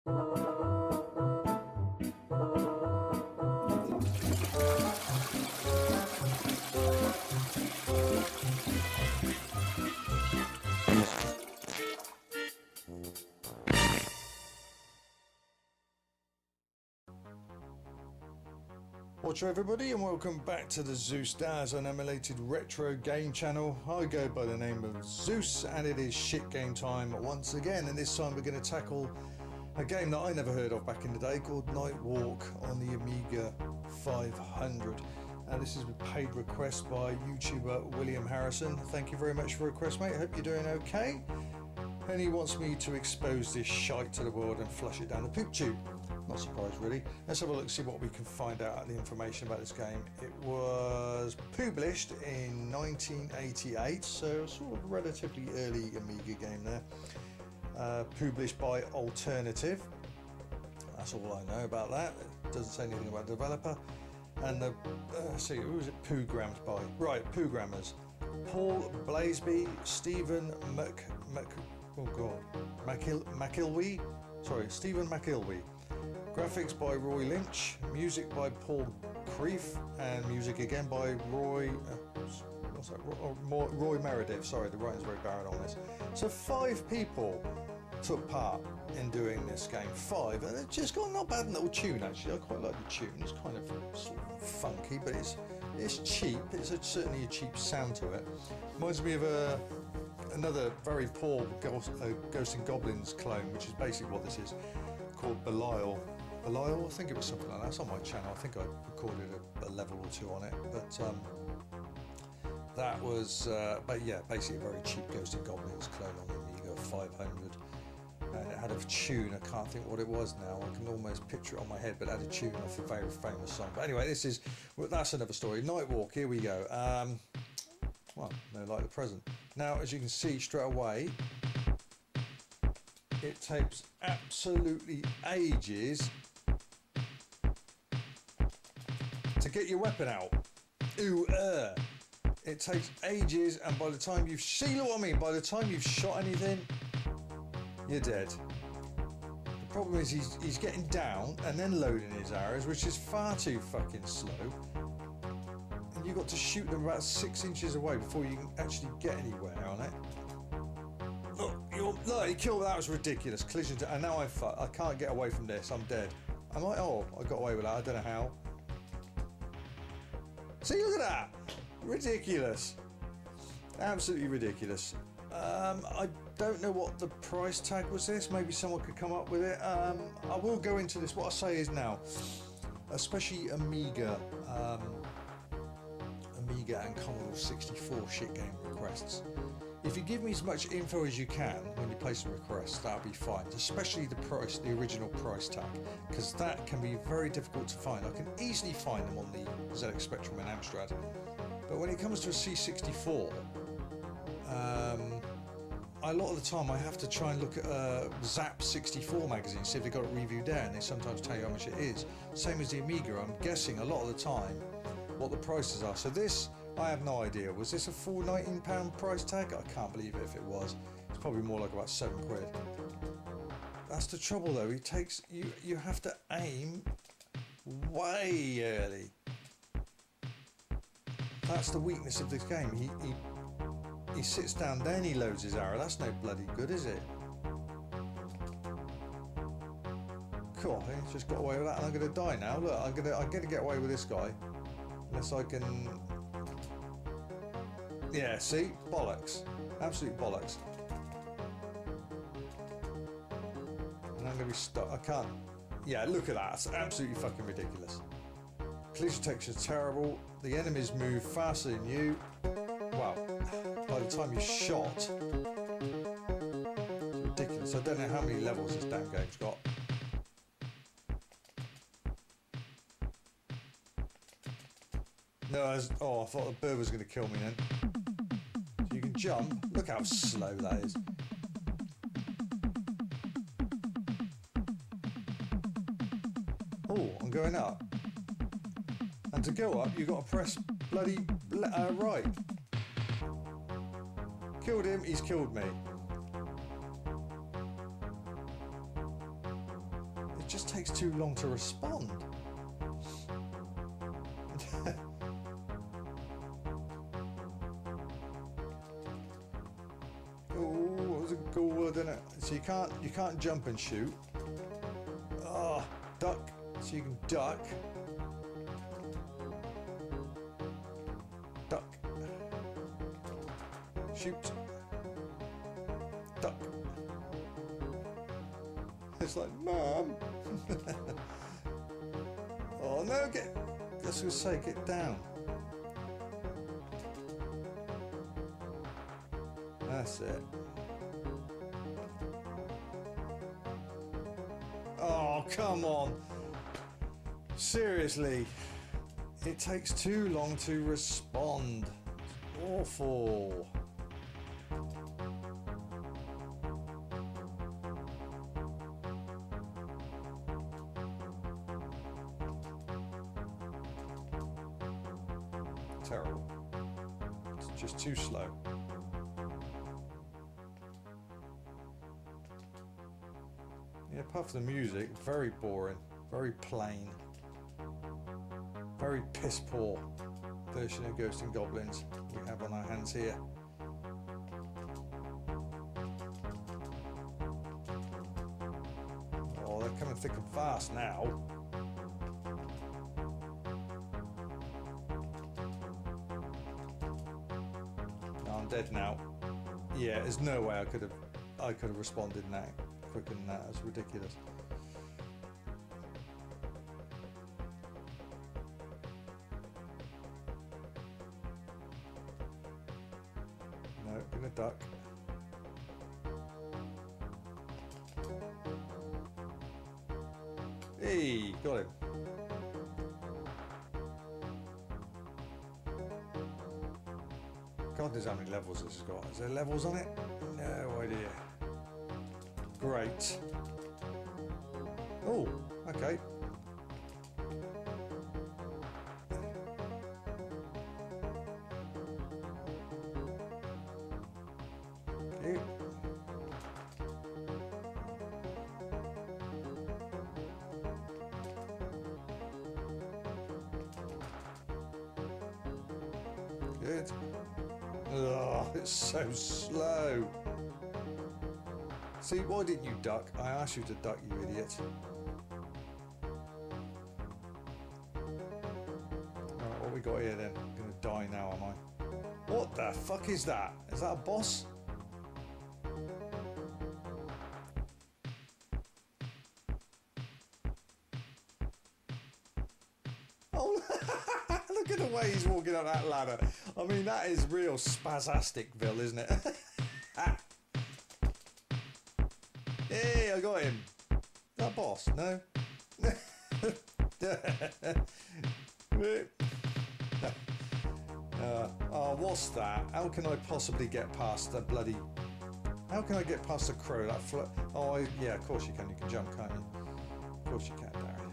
Watch everybody and welcome back to the Zeusdaz Unemulated retro game channel. I go by the name of Zeus and it is shit game time once again, and this time we're going to tackle a game that I never heard of back in the day called Night Walk on the Amiga 500. And this is a paid request by YouTuber William Harrison. Thank you very much for the request, mate. I hope you're doing okay. And he wants me to expose this shite to the world and flush it down the poop tube. Not surprised really. Let's have a look, see what we can find out the information about this game. It was published in 1988, so sort of relatively early Amiga game there. Published by Alternative. That's all I know about that. It doesn't say anything about the developer. And the see, who was it programmed by? Right, programmers. Paul Blaseby, Stephen McIlwee. Sorry, Stephen McIlwee. Graphics by Roy Lynch, music by Paul Creef, and music again by Roy Meredith. Sorry, the writing's very bad on this. So 5 people took part in doing this game. 5, and it's just got a not bad little tune actually. I quite like the tune. It's kind of sort of funky, but it's cheap. It's certainly a cheap sound to it. Reminds me of another very poor Ghosts and Goblins clone, which is basically what this is, called Belial, I think it was something like that. It's on my channel. I think I recorded a level or 2 on it, but that was, but yeah, basically a very cheap Ghosts and Goblins clone on the Amiga 500. And it had a tune. I can't think what it was now. I can almost picture it on my head, but it had a tune off a very famous song. But anyway, that's another story. Night Walk. Here we go. Well, no like the present. Now, as you can see straight away, it takes absolutely ages to get your weapon out. It takes ages, and by the time you've by the time you've shot anything, you're dead. The problem is he's getting down and then loading his arrows, which is far too fucking slow. And you've got to shoot them about 6 inches away before you can actually get anywhere on it. Look, he killed. That was ridiculous. Collision, and now I can't get away from this. I'm dead. Am I? Oh, I got away with that. I don't know how. See, look at that. Ridiculous. Absolutely ridiculous. I don't know what the price tag was this. Maybe someone could come up with it. I will go into this. What I say is now, especially Amiga and Commodore 64 shit game requests. If you give me as much info as you can when you place a request, that'll be fine. Especially the price, the original price tag, because that can be very difficult to find. I can easily find them on the ZX Spectrum and Amstrad, but when it comes to a C64, a lot of the time I have to try and look at Zap 64 magazine, see if they've got it reviewed there, and they sometimes tell you how much it is. Same as the Amiga, I'm guessing a lot of the time what the prices are. So this, I have no idea. Was this a full £19 price tag? I can't believe it if it was. It's probably more like about £7. That's the trouble though, it takes, you have to aim way early. That's the weakness of this game. He sits down, then he loads his arrow. That's no bloody good, is it? Cool, he's just got away with that, and I'm going to die now. Look, I'm going to get away with this guy, unless I can. Yeah, see, bollocks, absolute bollocks. And I'm going to be stuck. I can't. Yeah, look at that. It's absolutely fucking ridiculous. Collision detection is terrible. The enemies move faster than you. Well, by the time you're shot, it's ridiculous. I don't know how many levels this damn game's got. No, I thought the bird was going to kill me then. So you can jump. Look how slow that is. Oh, I'm going up. And to go up, you've got to press bloody right. Killed him, he's killed me. takes too long to respond. Oh, it was a cool word, isn't it? So you can't jump and shoot. Oh, duck. So you can duck. Duck. Shoot. Duck. It's like, Mom. Oh no, I was gonna say, get down. That's it. Oh, come on. Seriously. It takes too long to respond. Awful. Terrible. It's just too slow. Yeah, apart from the music, very boring, very plain, very piss poor version of Ghosts and Goblins we have on our hands here. Oh, they're coming thick and fast now. Dead now. Yeah, there's no way I could have responded now quicker than that. It's ridiculous. No, gonna duck. Hey, got him. God knows how many levels this has got. Is there levels on it? No idea. Great. Oh, okay. Cute. Good. Oh, it's so slow. See, why didn't you duck? I asked you to duck, you idiot. Alright, what we got here then? I'm gonna die now, am I? What the fuck is that? Is that a boss? Oh, look at the way he's walking up that ladder. I mean, that is real spasasticville, isn't it? Hey, I got him. Is that boss? No? Oh, what's that? How can I possibly get past the bloody... How can I get past the crow? That oh, yeah, of course you can. You can jump, can't you? Of course you can, Darren.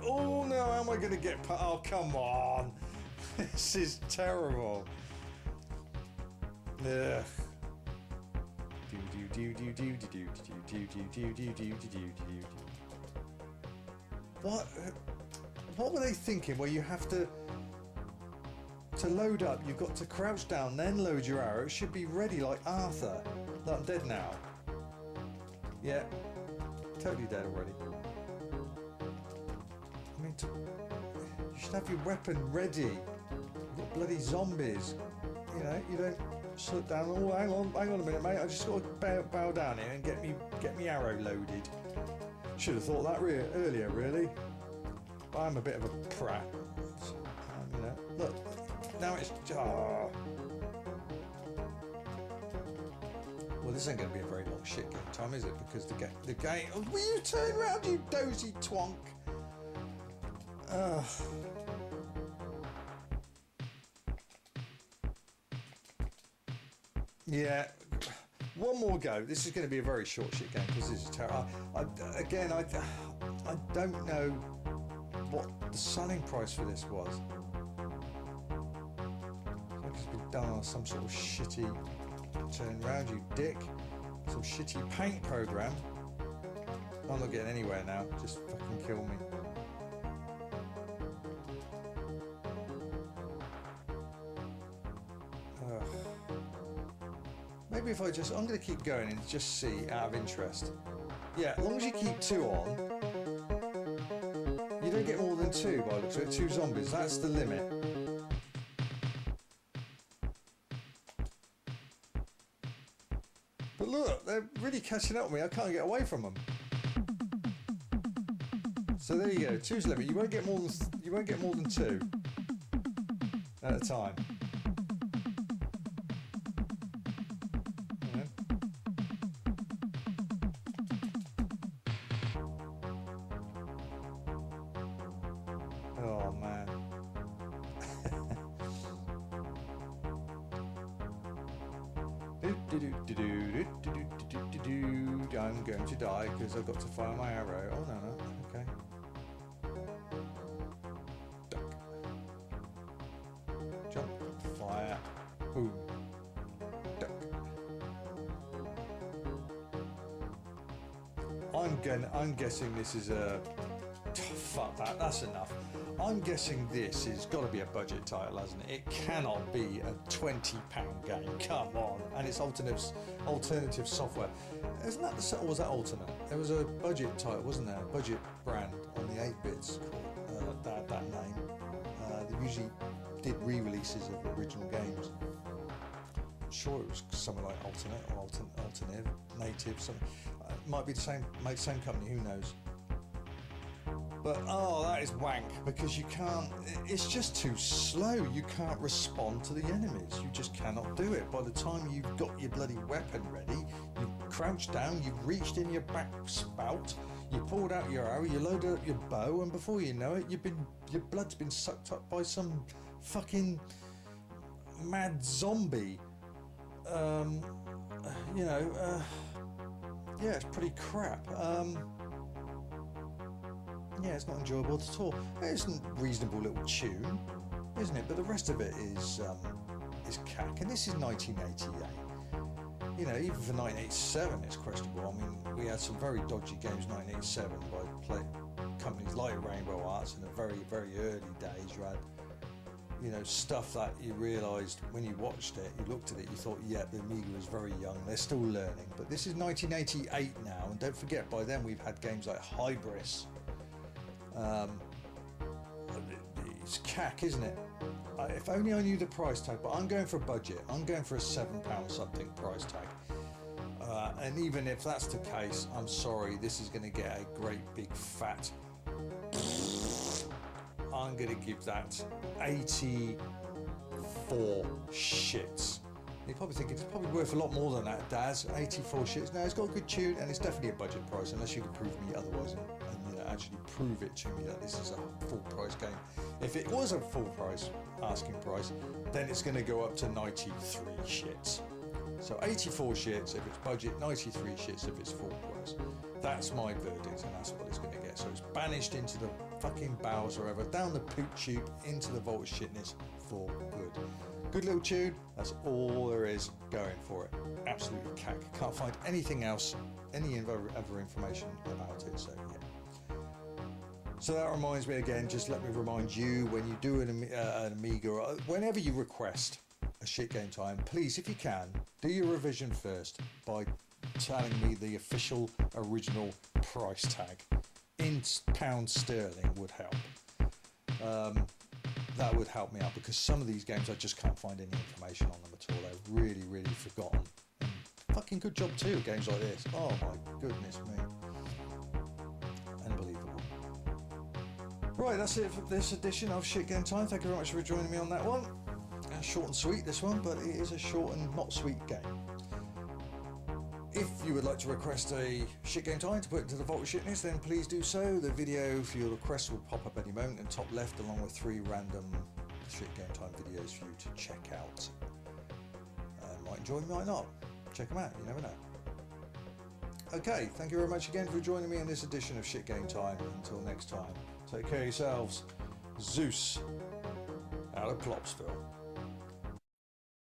Oh, no, how am I going to get past... Oh, come on. This is terrible. Ugh. What were they thinking? Where you have to load up, you've got to crouch down, then load your arrow. It should be ready like Arthur. Look, I'm dead now. Yeah, totally dead already. I mean, you should have your weapon ready. You've got bloody zombies. You know, you don't slip down. Oh, hang on a minute, mate. I just got to bow down here and get me arrow loaded. Should have thought that earlier, really. But I'm a bit of a prat. You know, look, now it's. Oh. Well, this ain't going to be a very long shit game time, is it? Because the game. Oh, will you turn around, you dozy twonk? Yeah, one more go. This is going to be a very short shit game because this is terrible. I don't know what the selling price for this was. I think it's been done on some sort of shitty turn round, you dick. Some shitty paint program. I'm not getting anywhere now. Just fucking kill me. Maybe if I'm going to keep going and just see out of interest. Yeah, as long as you keep 2 on, you don't get more than 2 by the looks of it. 2 zombies, that's the limit. But look, they're really catching up with me. I can't get away from them. So there you go. 2's the limit. You won't get more than 2 at a time. Oh man. I'm going to die because I've got to fire my arrow. Oh no, okay. Duck. Jump, fire, boom, duck. I'm guessing this is a... Fuck that, that's enough. I'm guessing this has got to be a budget title, hasn't it? It cannot be a £20 game. Come on. And it's alternative software. Isn't that the... Or was that alternate? There was a budget title, wasn't there? A budget brand on the 8-bits called that name. They usually did re-releases of original games. I'm sure it was something like alternate or alternative, native, something. It might be the same company, who knows? But oh, that is wank, because you can't, it's just too slow. You can't respond to the enemies. You just cannot do it. By the time you've got your bloody weapon ready, you've crouched down, you've reached in your back spout, you pulled out your arrow, you loaded up your bow, and before you know it, your blood's been sucked up by some fucking mad zombie. Yeah, it's pretty crap. Yeah, it's not enjoyable at all. It's a reasonable little tune, isn't it? But the rest of it is cack. And this is 1988. You know, even for 1987, it's questionable. I mean, we had some very dodgy games in 1987 by companies like Rainbow Arts in the very, very early days. You had, you know, stuff that you realised when you watched it, you looked at it, you thought, yeah, the Amiga was very young. They're still learning. But this is 1988 now, and don't forget, by then we've had games like Hybris. It's cack, isn't it? If only I knew the price tag, but I'm going for a budget. I'm going for a £7 something price tag. And even if that's the case, I'm sorry, this is going to get a great big fat... I'm going to give that 84 shits. You're probably thinking it's probably worth a lot more than that, Daz. 84 shits. No, it's got a good tune, and it's definitely a budget price, unless you can prove me otherwise and actually prove it to me that this is a full price game. If it was a full price asking price, then it's going to go up to 93 shits. So 84 shits if it's budget, 93 shits if it's full price. That's my verdict, and that's what it's going to get. So it's banished into the fucking bowels or wherever, down the poop tube, into the vault of shitness for good. Good little tune, that's all there is going for it. Absolutely cack. Can't find anything else, any other information about it, so yeah. So that reminds me again, just let me remind you, when you do an Amiga, or whenever you request a shit game time, please, if you can, do your revision first by telling me the official original price tag in pounds sterling would help. That would help me out, because some of these games I just can't find any information on them at all. They're really, really forgotten. And fucking good job too, games like this. Oh my goodness me. Unbelievable. Right, that's it for this edition of Shit Game Time. Thank you very much for joining me on that one. Short and sweet, this one, but it is a short and not sweet game. If you would like to request a Shit Game Time to put into the Vault of Shitness, then please do so. The video for your request will pop up any moment in top left, along with 3 random Shit Game Time videos for you to check out. Might enjoy them, might not. Check them out, you never know. Okay, thank you very much again for joining me in this edition of Shit Game Time. Until next time, take care of yourselves. Zeus, out of Plopsville.